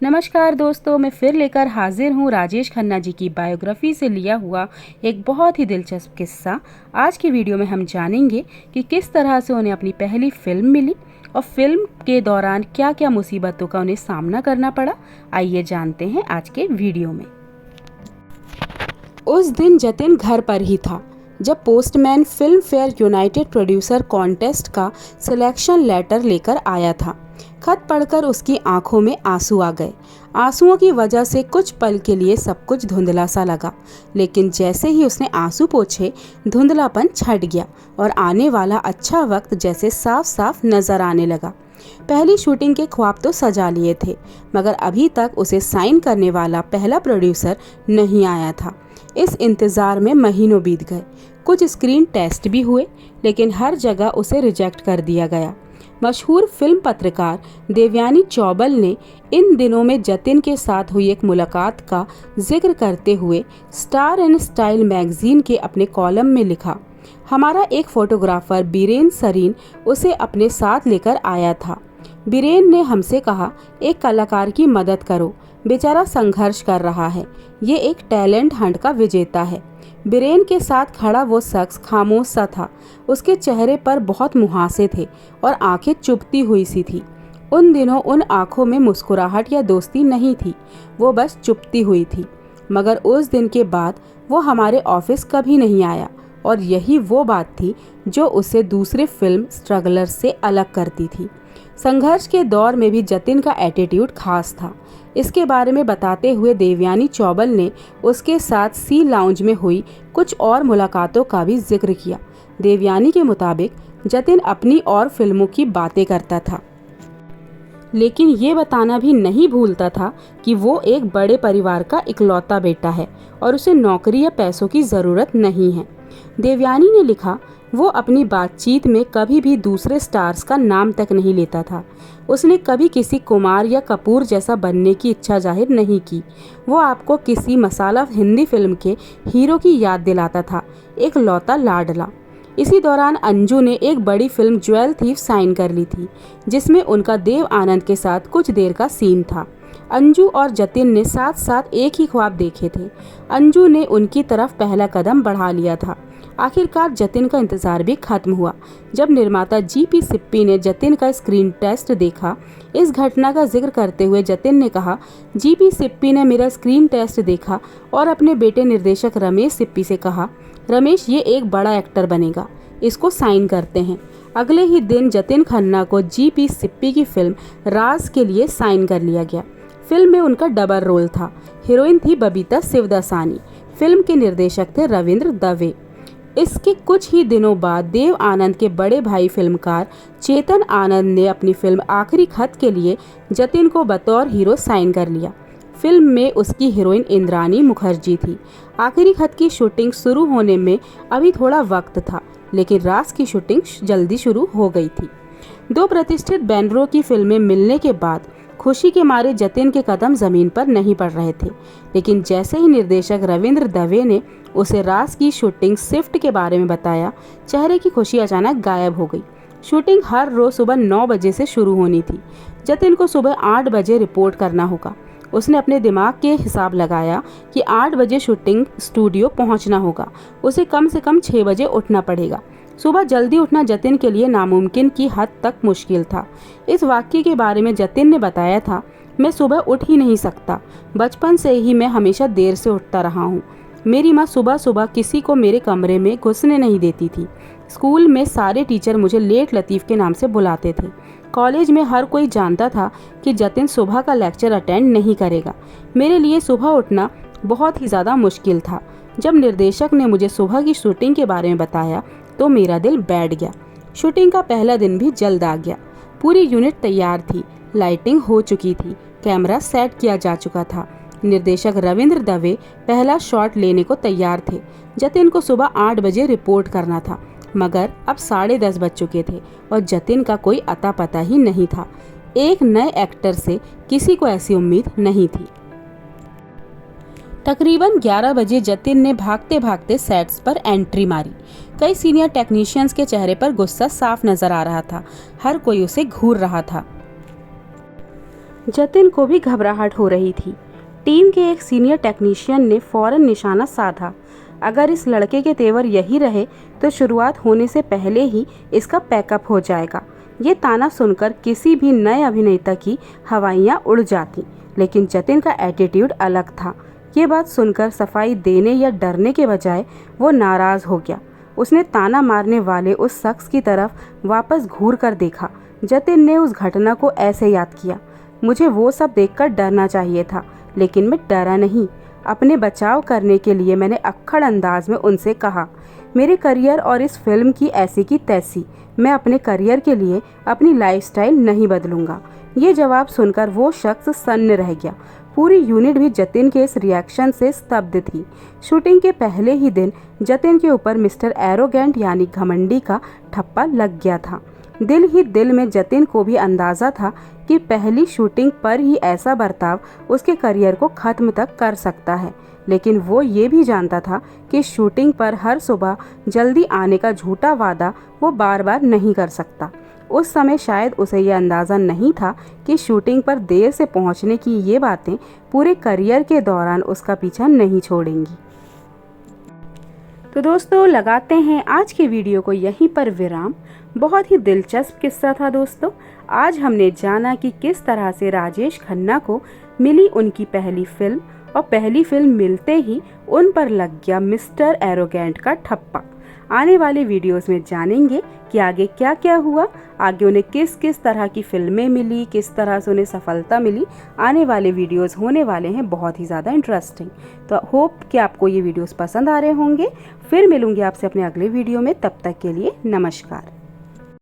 नमस्कार दोस्तों, मैं फिर लेकर हाजिर हूँ राजेश खन्ना जी की बायोग्राफी से लिया हुआ एक बहुत ही दिलचस्प किस्सा। आज की वीडियो में हम जानेंगे कि किस तरह से उन्हें अपनी पहली फिल्म मिली और फिल्म के दौरान क्या क्या मुसीबतों का उन्हें सामना करना पड़ा। आइए जानते हैं आज के वीडियो में। उस दिन जतिन घर पर ही था जब postman film fair United producer contest का सिलेक्शन लेटर लेकर आया था। खत पढ़कर उसकी आंखों में आंसू आ गए। आंसुओं की वजह से कुछ पल के लिए सब कुछ धुंधला सा लगा, लेकिन जैसे ही उसने आंसू पोंछे धुंधलापन छट गया और आने वाला अच्छा वक्त जैसे साफ साफ नजर आने लगा। पहली शूटिंग के ख्वाब तो सजा लिए थे, मगर अभी तक उसे साइन करने वाला पहला प्रोड्यूसर नहीं आया था। इस इंतज़ार में महीनों बीत गए। कुछ स्क्रीन टेस्ट भी हुए, लेकिन हर जगह उसे रिजेक्ट कर दिया गया। मशहूर फिल्म पत्रकार देवयानी चौबल ने इन दिनों में जतिन के साथ हुई एक मुलाकात का जिक्र करते हुए स्टार एंड स्टाइल मैगजीन के अपने कॉलम में लिखा, हमारा एक फोटोग्राफर बीरेन सरीन उसे अपने साथ लेकर आया था। बीरेन ने हमसे कहा, एक कलाकार की मदद करो, बेचारा संघर्ष कर रहा है, ये एक टैलेंट हंट का विजेता है। बीरेन के साथ खड़ा वो शख्स खामोश सा था। उसके चेहरे पर बहुत मुहासे थे और आंखें चुभती हुई सी थी। उन दिनों उन आंखों में मुस्कुराहट या दोस्ती नहीं थी, वो बस चुभती हुई थी। मगर उस दिन के बाद वो हमारे ऑफिस कभी नहीं आया, और यही वो बात थी जो उसे दूसरे फिल्म स्ट्रगलर से अलग करती थी। संघर्ष के दौर में भी जतिन का एटीट्यूड खास था। इसके बारे में बताते हुए देवयानी चौबल ने उसके साथ सी लाउंज में हुई कुछ और मुलाकातों का भी जिक्र किया। देवयानी के मुताबिक जतिन अपनी और फिल्मों की बातें करता था, लेकिन ये बताना भी नहीं भूलता था कि वो एक बड़े परिवार का इकलौता बेटा है और उसे नौकरी या पैसों की ज़रूरत नहीं है। देवयानी ने लिखा, वो अपनी बातचीत में कभी भी दूसरे स्टार्स का नाम तक नहीं लेता था। उसने कभी किसी कुमार या कपूर जैसा बनने की इच्छा जाहिर नहीं की। वो आपको किसी मसाला हिंदी फिल्म के हीरो की याद दिलाता था, एक लौता लाडला। इसी दौरान अंजू ने एक बड़ी फिल्म ज्वेल थीफ साइन कर ली थी, जिसमें उनका देव आनंद के साथ कुछ देर का सीन था। अंजू और जतिन ने साथ साथ एक ही ख्वाब देखे थे। अंजू ने उनकी तरफ पहला कदम बढ़ा लिया था। आखिरकार जतिन का इंतजार भी खत्म हुआ जब निर्माता जीपी सिप्पी ने जतिन का स्क्रीन टेस्ट देखा। इस घटना का जिक्र करते हुए जतिन ने कहा, जीपी सिप्पी ने मेरा स्क्रीन टेस्ट देखा और अपने बेटे निर्देशक रमेश सिप्पी से कहा, रमेश ये एक बड़ा एक्टर बनेगा, इसको साइन करते हैं। अगले ही दिन जतिन खन्ना को जीपी सिप्पी की फिल्म राज के लिए साइन कर लिया गया। फिल्म में उनका डबल रोल था। हीरोइन थी बबीता शिवदासानी। फिल्म के निर्देशक थे रविंद्र दवे। इसके कुछ ही दिनों बाद देव आनंद के बड़े भाई फिल्मकार चेतन आनंद ने अपनी फिल्म आखिरी खत के लिए जतिन को बतौर हीरो साइन कर लिया। फिल्म में उसकी हीरोइन इंद्रानी मुखर्जी थी। आखिरी खत की शूटिंग शुरू होने में अभी थोड़ा वक्त था, लेकिन राज की शूटिंग जल्दी शुरू हो गई थी। दो प्रतिष्ठित बैनरों की फिल्में मिलने के बाद खुशी के मारे जतिन के कदम जमीन पर नहीं पड़ रहे थे, लेकिन जैसे ही निर्देशक रविंद्र दवे ने उसे राज की शूटिंग शिफ्ट के बारे में बताया, चेहरे की खुशी अचानक गायब हो गई। शूटिंग हर रोज सुबह 9 बजे से शुरू होनी थी। जतिन को सुबह 8 बजे रिपोर्ट करना होगा। उसने अपने दिमाग के हिसाब लगाया कि 8 बजे शूटिंग स्टूडियो पहुंचना होगा। उसे कम से कम 6 बजे उठना पड़ेगा। सुबह जल्दी उठना जतिन के लिए नामुमकिन की हद तक मुश्किल था। इस वाक्य के बारे में जतिन ने बताया था, मैं सुबह उठ ही नहीं सकता। बचपन से ही मैं हमेशा देर से उठता रहा हूँ। मेरी माँ सुबह सुबह किसी को मेरे कमरे में घुसने नहीं देती थी। स्कूल में सारे टीचर मुझे लेट लतीफ़ के नाम से बुलाते थे। कॉलेज में हर कोई जानता था कि जतिन सुबह का लेक्चर अटेंड नहीं करेगा। मेरे लिए सुबह उठना बहुत ही ज़्यादा मुश्किल था। जब निर्देशक ने मुझे सुबह की शूटिंग के बारे में बताया तो मेरा दिल बैठ गया। शूटिंग का पहला दिन भी जल्द आ गया। पूरी यूनिट तैयार थी, लाइटिंग हो चुकी थी, कैमरा सेट किया जा चुका था। निर्देशक रविंद्र दवे पहला शॉट लेने को तैयार थे। जतिन को सुबह 8 बजे रिपोर्ट करना था, मगर अब 10:30 बज चुके थे और जतिन का कोई अता पता ही नहीं था। एक नए एक्टर से किसी को ऐसी उम्मीद नहीं थी। तकरीबन 11 बजे जतिन ने भागते भागते सेट्स पर एंट्री मारी। कई सीनियर टेक्नीशियंस के चेहरे पर गुस्सा साफ नजर आ रहा था। हर कोई उसे घूर रहा था। जतिन को भी घबराहट हो रही थी। टीम के एक सीनियर टेक्नीशियन ने फौरन निशाना साधा। अगर इस लड़के के तेवर यही रहे तो शुरुआत होने से पहले ही इसका पैकअप हो जाएगा। ये ताना सुनकर किसी भी नए अभिनेता की हवाइयाँ उड़ जाती, लेकिन जतिन का एटीट्यूड अलग था। ये बात सुनकर सफाई देने या डरने के बजाय वो नाराज़ हो गया। उसने ताना मारने वाले उस शख्स की तरफ वापस घूर कर देखा। जतिन ने उस घटना को ऐसे याद किया, मुझे वो सब देखकर डरना चाहिए था, लेकिन मैं डरा नहीं। अपने बचाव करने के लिए मैंने अक्खड़ अंदाज में उनसे कहा, मेरे करियर और इस फिल्म की ऐसी की तैसी, मैं अपने करियर के लिए अपनी लाइफस्टाइल नहीं बदलूंगा। ये जवाब सुनकर वो शख्स सन्न रह गया। पूरी यूनिट भी जतिन के इस रिएक्शन से स्तब्ध थी। शूटिंग के पहले ही दिन जतिन के ऊपर मिस्टर एरोगेंट यानी घमंडी का ठप्पा लग गया था। दिल ही दिल में जतिन को भी अंदाज़ा था कि पहली शूटिंग पर ही ऐसा बर्ताव उसके करियर को ख़त्म तक कर सकता है, लेकिन वो ये भी जानता था कि शूटिंग पर हर सुबह जल्दी आने का झूठा वादा वो बार बार नहीं कर सकता। उस समय शायद उसे ये अंदाज़ा नहीं था कि शूटिंग पर देर से पहुंचने की ये बातें पूरे करियर के दौरान उसका पीछा नहीं छोड़ेंगी। तो दोस्तों, लगाते हैं आज के वीडियो को यहीं पर विराम। बहुत ही दिलचस्प किस्सा था दोस्तों। आज हमने जाना कि किस तरह से राजेश खन्ना को मिली उनकी पहली फिल्म और पहली फिल्म मिलते ही उन पर लग गया मिस्टर एरोगेंट का ठप्पा। आने वाले वीडियोस में जानेंगे कि आगे क्या क्या हुआ, आगे उन्हें किस किस तरह की फिल्में मिली, किस तरह से उन्हें सफलता मिली। आने वाले वीडियोस होने वाले हैं बहुत ही ज़्यादा इंटरेस्टिंग। तो होप कि आपको ये वीडियोस पसंद आ रहे होंगे। फिर मिलूंगी आपसे अपने अगले वीडियो में, तब तक के लिए नमस्कार।